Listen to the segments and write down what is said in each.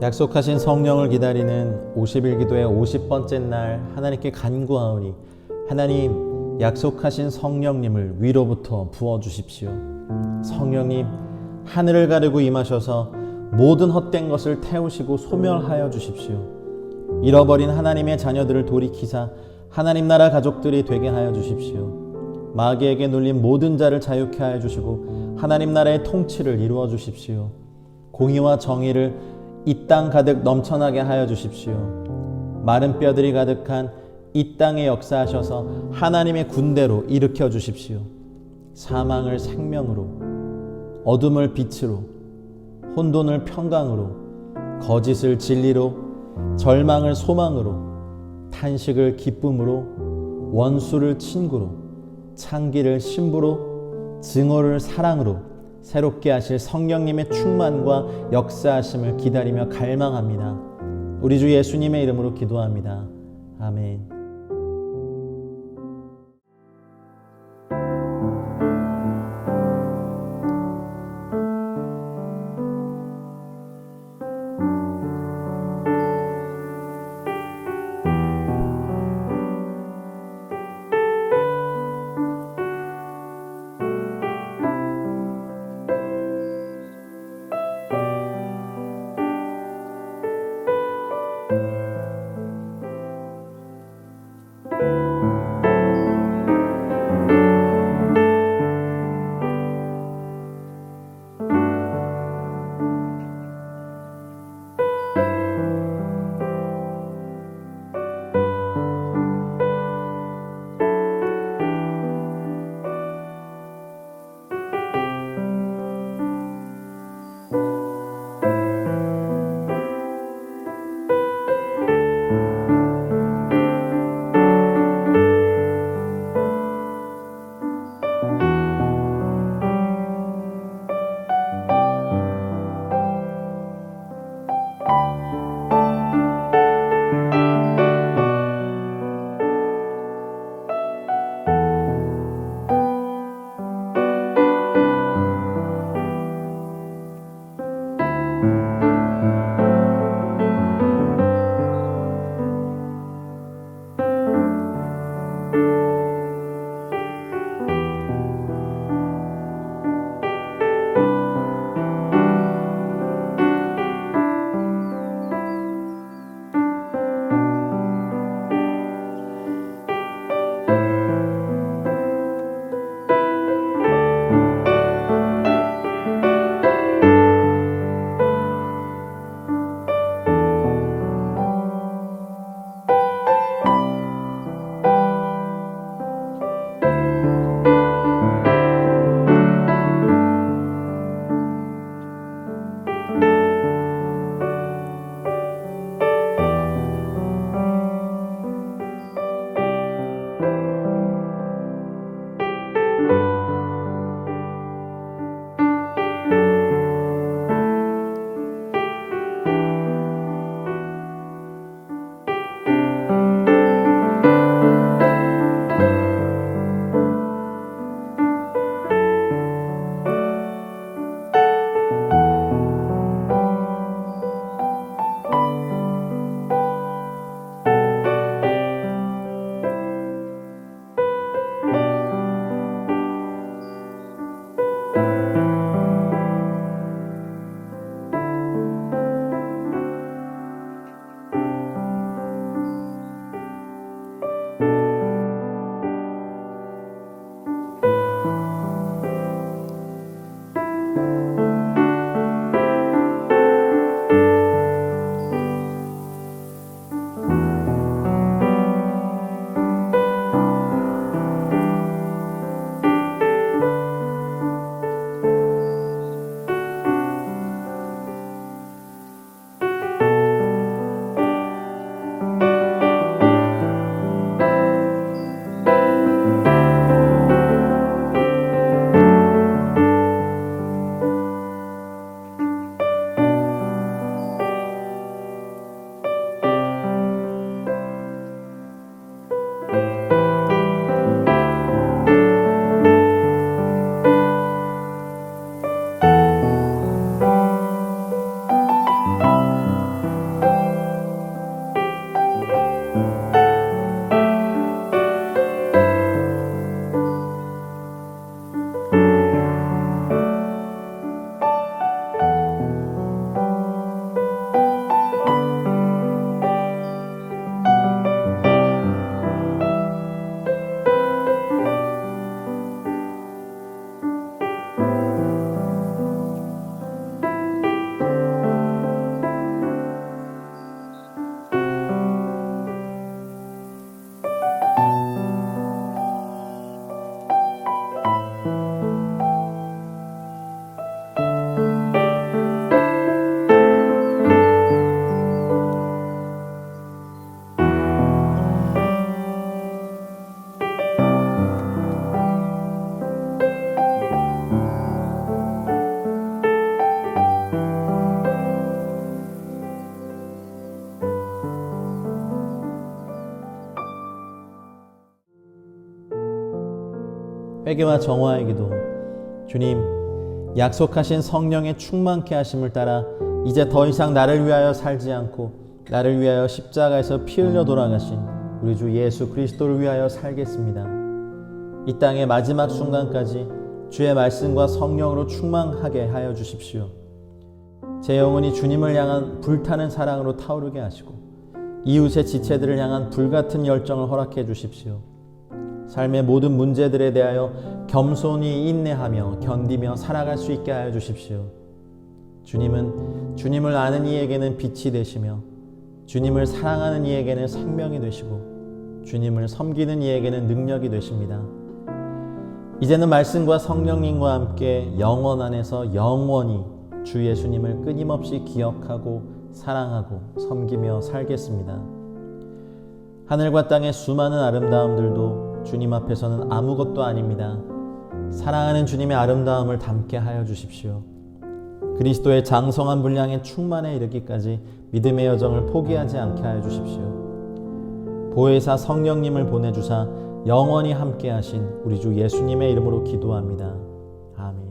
약속하신 성령을 기다리는 50일 기도의 50번째 날 하나님께 간구하오니 하나님 약속하신 성령님을 위로부터 부어주십시오. 성령님 하늘을 가르고 임하셔서 모든 헛된 것을 태우시고 소멸하여 주십시오. 잃어버린 하나님의 자녀들을 돌이키사 하나님 나라 가족들이 되게 하여 주십시오. 마귀에게 눌린 모든 자를 자유케 하여 주시고 하나님 나라의 통치를 이루어 주십시오. 공의와 정의를 이 땅 가득 넘쳐나게 하여 주십시오. 마른 뼈들이 가득한 이 땅에 역사하셔서 하나님의 군대로 일으켜 주십시오. 사망을 생명으로, 어둠을 빛으로, 혼돈을 평강으로, 거짓을 진리로, 절망을 소망으로, 탄식을 기쁨으로, 원수를 친구로, 창기를 신부로, 증오를 사랑으로 새롭게 하실 성령님의 충만과 역사하심을 기다리며 갈망합니다. 우리 주 예수님의 이름으로 기도합니다. 아멘. 회개와 정화의 기도. 주님, 약속하신 성령의 충만케 하심을 따라 이제 더 이상 나를 위하여 살지 않고 나를 위하여 십자가에서 피 흘려 돌아가신 우리 주 예수 그리스도를 위하여 살겠습니다. 이 땅의 마지막 순간까지 주의 말씀과 성령으로 충만하게 하여 주십시오. 제 영혼이 주님을 향한 불타는 사랑으로 타오르게 하시고 이웃의 지체들을 향한 불같은 열정을 허락해 주십시오. 삶의 모든 문제들에 대하여 겸손히 인내하며 견디며 살아갈 수 있게 하여 주십시오. 주님은 주님을 아는 이에게는 빛이 되시며 주님을 사랑하는 이에게는 생명이 되시고 주님을 섬기는 이에게는 능력이 되십니다. 이제는 말씀과 성령님과 함께 영원 안에서 영원히 주 예수님을 끊임없이 기억하고 사랑하고 섬기며 살겠습니다. 하늘과 땅의 수많은 아름다움들도 주님 앞에서는 아무것도 아닙니다. 사랑하는 주님의 아름다움을 담게 하여 주십시오. 그리스도의 장성한 분량의 충만에 이르기까지 믿음의 여정을 포기하지 않게 하여 주십시오. 보혜사 성령님을 보내주사 영원히 함께 하신 우리 주 예수님의 이름으로 기도합니다. 아멘.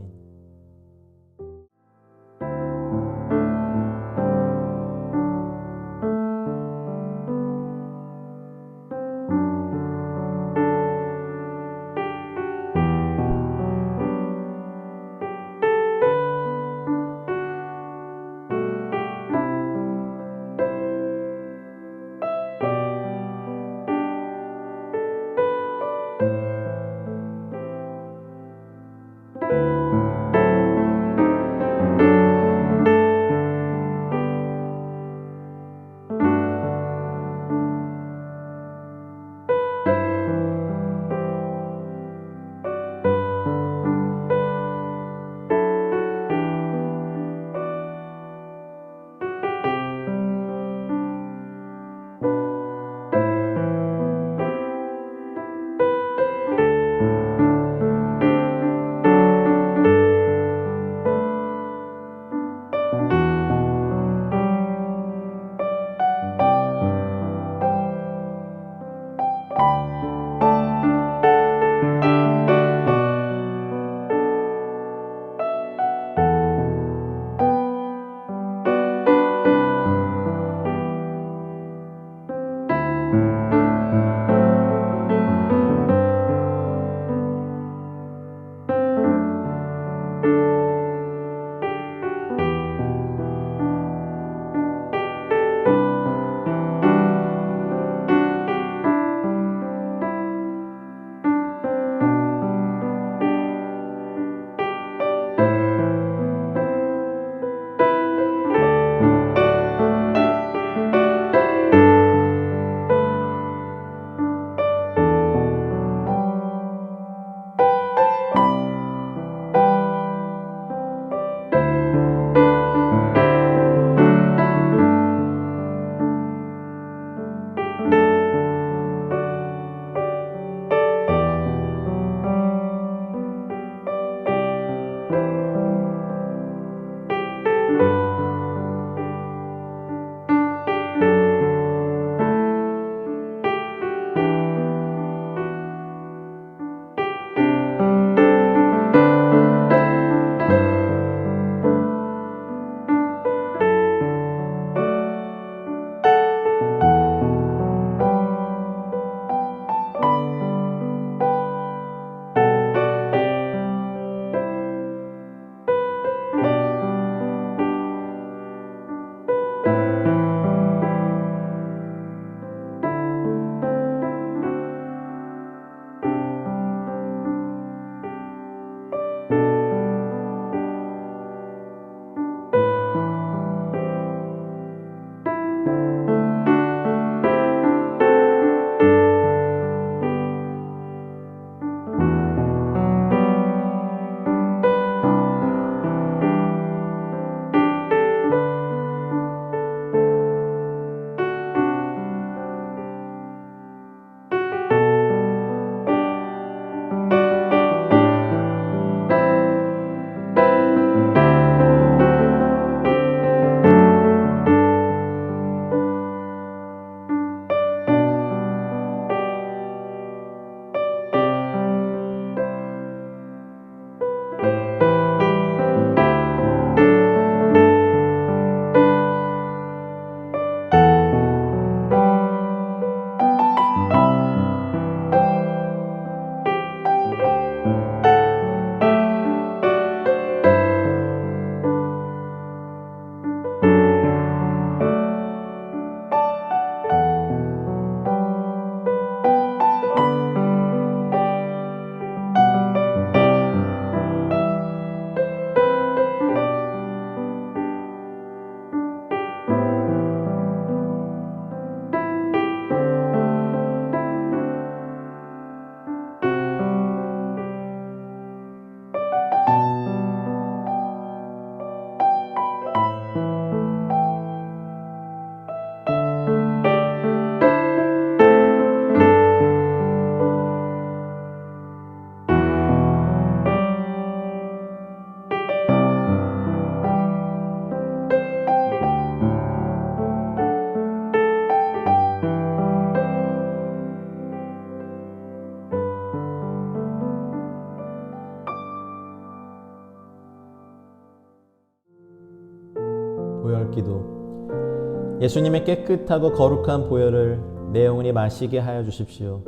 예수님의 깨끗하고 거룩한 보혈을 내 영혼이 마시게 하여 주십시오.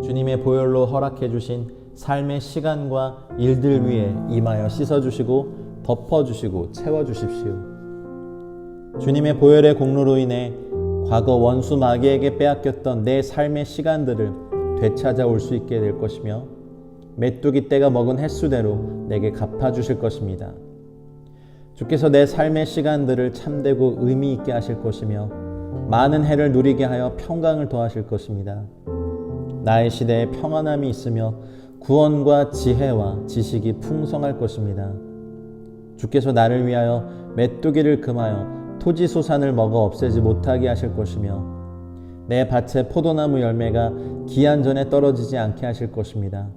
주님의 보혈로 허락해 주신 삶의 시간과 일들 위에 임하여 씻어주시고 덮어주시고 채워주십시오. 주님의 보혈의 공로로 인해 과거 원수 마귀에게 빼앗겼던 내 삶의 시간들을 되찾아올 수 있게 될 것이며 메뚜기 떼가 먹은 횟수대로 내게 갚아주실 것입니다. 주께서 내 삶의 시간들을 참되고 의미 있게 하실 것이며 많은 해를 누리게 하여 평강을 더하실 것입니다. 나의 시대에 평안함이 있으며 구원과 지혜와 지식이 풍성할 것입니다. 주께서 나를 위하여 메뚜기를 금하여 토지 소산을 먹어 없애지 못하게 하실 것이며 내 밭에 포도나무 열매가 기한 전에 떨어지지 않게 하실 것입니다.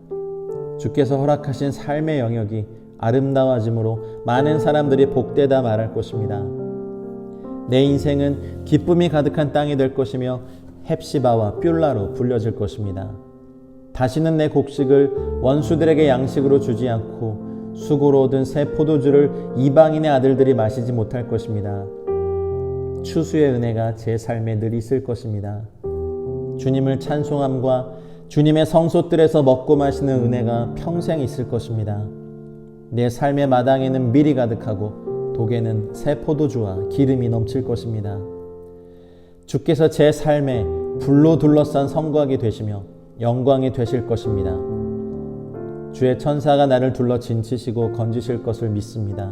주께서 허락하신 삶의 영역이 아름다워짐으로 많은 사람들이 복되다 말할 것입니다. 내 인생은 기쁨이 가득한 땅이 될 것이며 헵시바와 뷸라로 불려질 것입니다. 다시는 내 곡식을 원수들에게 양식으로 주지 않고 수고로 얻은 새 포도주를 이방인의 아들들이 마시지 못할 것입니다. 추수의 은혜가 제 삶에 늘 있을 것입니다. 주님을 찬송함과 주님의 성소뜰에서 먹고 마시는 은혜가 평생 있을 것입니다. 내 삶의 마당에는 밀이 가득하고 독에는 새 포도주와 기름이 넘칠 것입니다. 주께서 제 삶에 불로 둘러싼 성곽이 되시며 영광이 되실 것입니다. 주의 천사가 나를 둘러 진치시고 건지실 것을 믿습니다.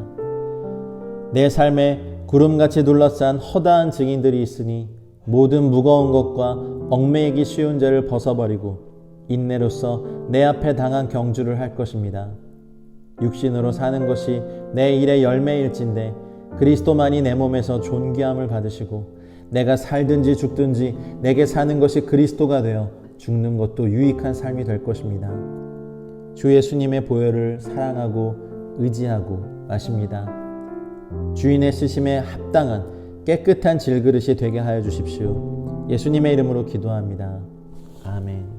내 삶에 구름같이 둘러싼 허다한 증인들이 있으니 모든 무거운 것과 얽매이기 쉬운 죄를 벗어버리고 인내로서 내 앞에 당한 경주를 할 것입니다. 육신으로 사는 것이 내 일의 열매일진데 그리스도만이 내 몸에서 존귀함을 받으시고 내가 살든지 죽든지 내게 사는 것이 그리스도가 되어 죽는 것도 유익한 삶이 될 것입니다. 주 예수님의 보혈을 사랑하고 의지하고 마십니다. 주인의 쓰심에 합당한 깨끗한 질그릇이 되게 하여 주십시오. 예수님의 이름으로 기도합니다. 아멘.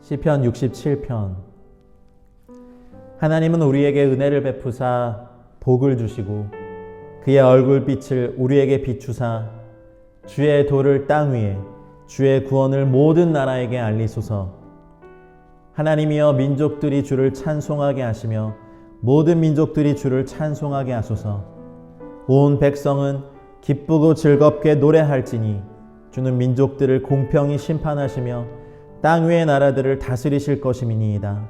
시편 67편. 하나님은 우리에게 은혜를 베푸사 복을 주시고 그의 얼굴빛을 우리에게 비추사 주의 도를 땅 위에 주의 구원을 모든 나라에게 알리소서. 하나님이여 민족들이 주를 찬송하게 하시며 모든 민족들이 주를 찬송하게 하소서. 온 백성은 기쁘고 즐겁게 노래할지니 주는 민족들을 공평히 심판하시며 땅 위의 나라들을 다스리실 것임이니이다.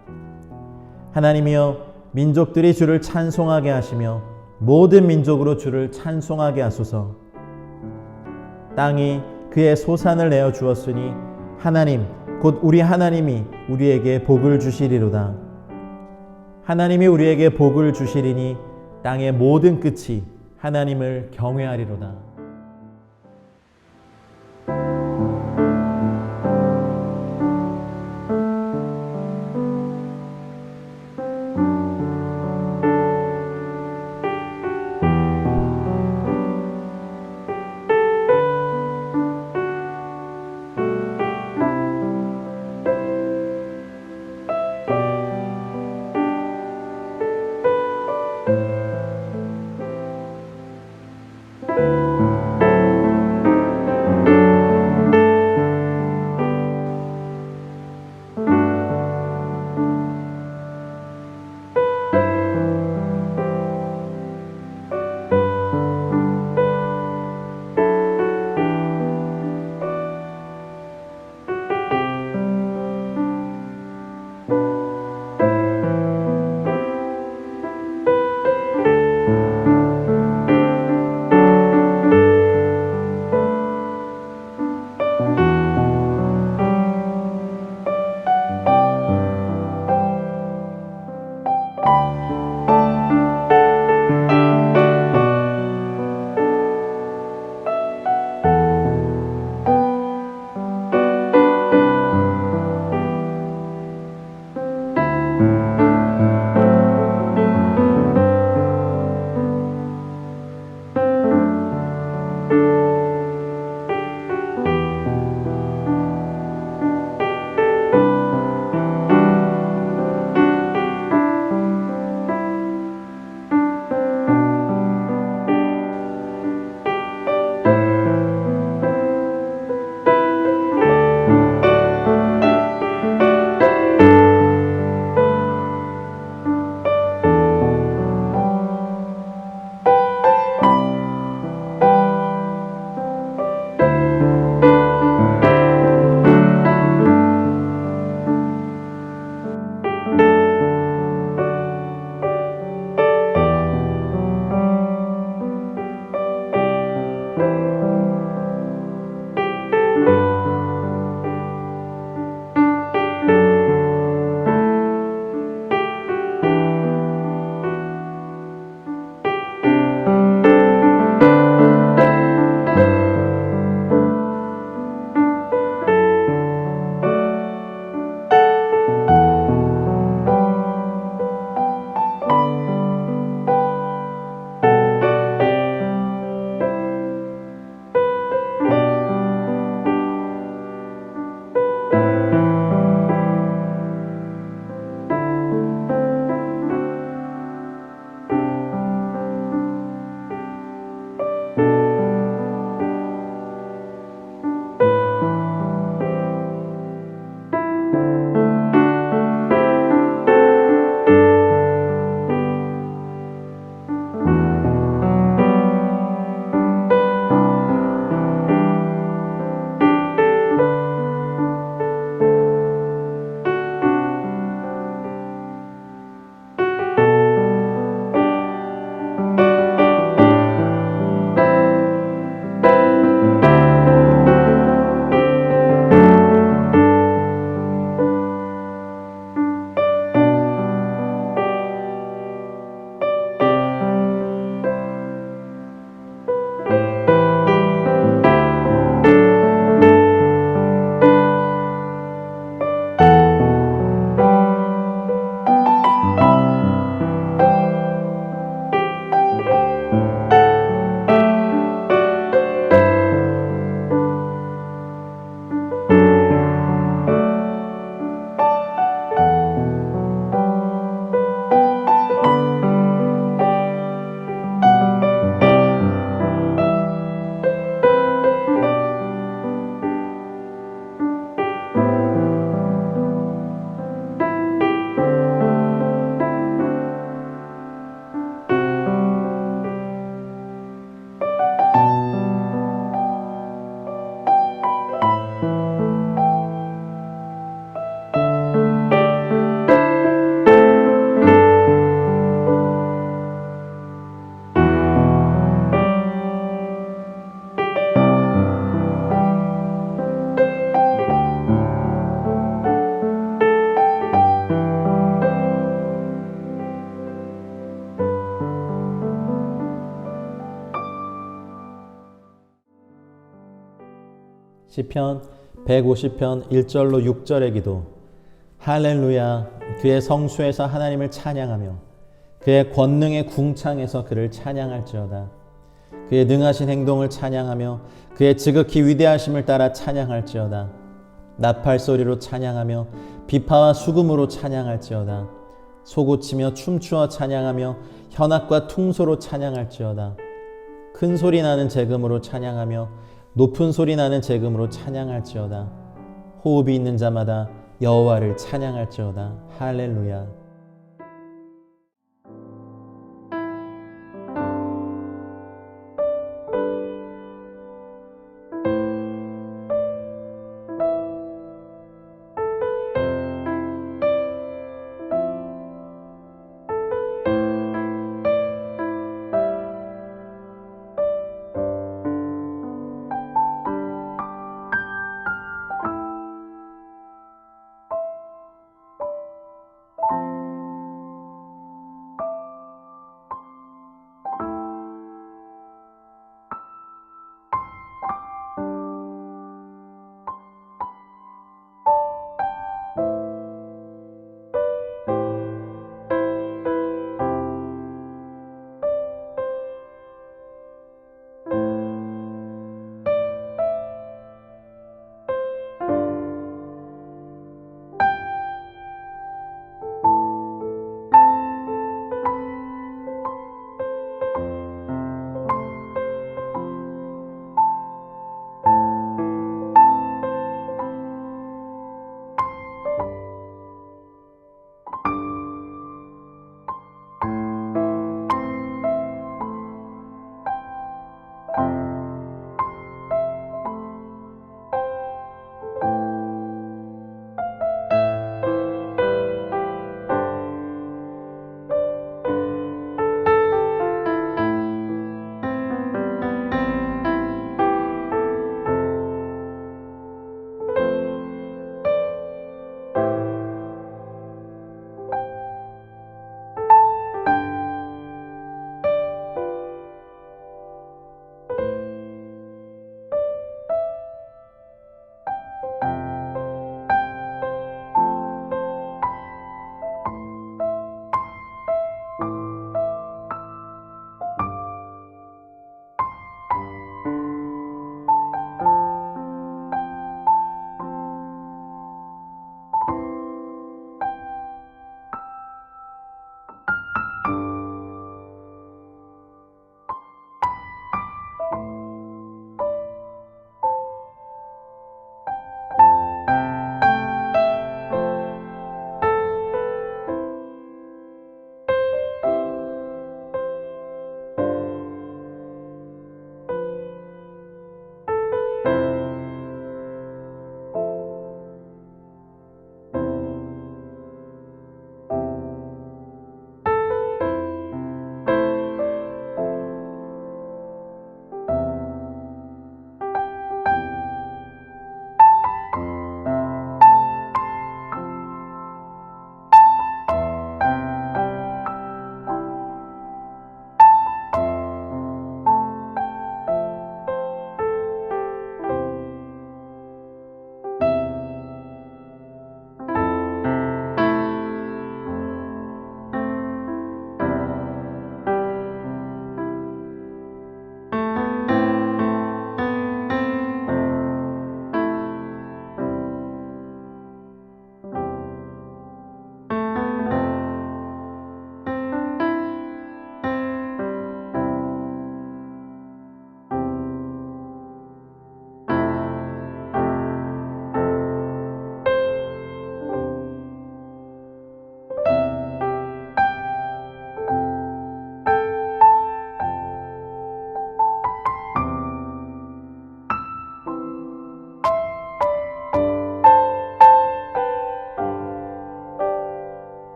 하나님이여 민족들이 주를 찬송하게 하시며 모든 민족으로 주를 찬송하게 하소서. 땅이 그의 소산을 내어 주었으니 하나님 곧 우리 하나님이 우리에게 복을 주시리로다. 하나님이 우리에게 복을 주시리니 땅의 모든 끝이 하나님을 경외하리로다. 시편 150편 1절로 6절의 기도. 할렐루야. 그의 성수에서 하나님을 찬양하며 그의 권능의 궁창에서 그를 찬양할지어다. 그의 능하신 행동을 찬양하며 그의 지극히 위대하심을 따라 찬양할지어다. 나팔 소리로 찬양하며 비파와 수금으로 찬양할지어다. 소고치며 춤추어 찬양하며 현악과 퉁소로 찬양할지어다. 큰 소리 나는 재금으로 찬양하며 높은 소리 나는 재금으로 찬양할지어다. 호흡이 있는 자마다 여호와를 찬양할지어다. 할렐루야.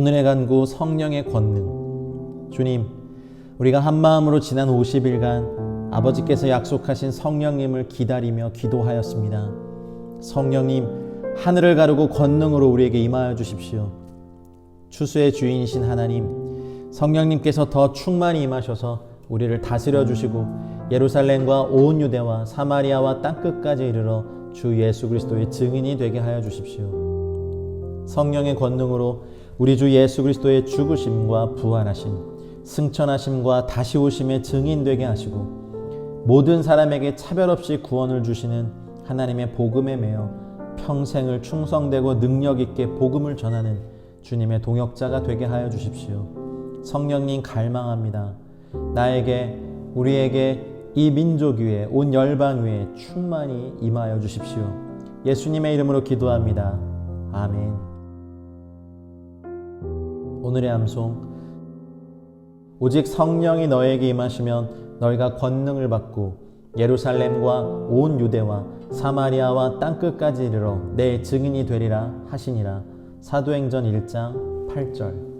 오늘의 간구 성령의 권능. 주님, 우리가 한마음으로 지난 50일간 아버지께서 약속하신 성령님을 기다리며 기도하였습니다. 성령님, 하늘을 가르고 권능으로 우리에게 임하여 주십시오. 추수의 주인이신 하나님, 성령님께서 더 충만히 임하셔서 우리를 다스려 주시고 예루살렘과 온 유대와 사마리아와 땅끝까지 이르러 주 예수 그리스도의 증인이 되게 하여 주십시오. 성령의 권능으로 우리 주 예수 그리스도의 죽으심과 부활하심, 승천하심과 다시 오심의 증인 되게 하시고 모든 사람에게 차별 없이 구원을 주시는 하나님의 복음에 매여 평생을 충성되고 능력 있게 복음을 전하는 주님의 동역자가 되게 하여 주십시오. 성령님 갈망합니다. 나에게, 우리에게, 이 민족 위에, 온 열방 위에 충만히 임하여 주십시오. 예수님의 이름으로 기도합니다. 아멘. 오늘의 암송. 오직 성령이 너에게 임하시면 너희가 권능을 받고 예루살렘과 온 유대와 사마리아와 땅끝까지 이르러 내 증인이 되리라 하시니라. 사도행전 1장 8절.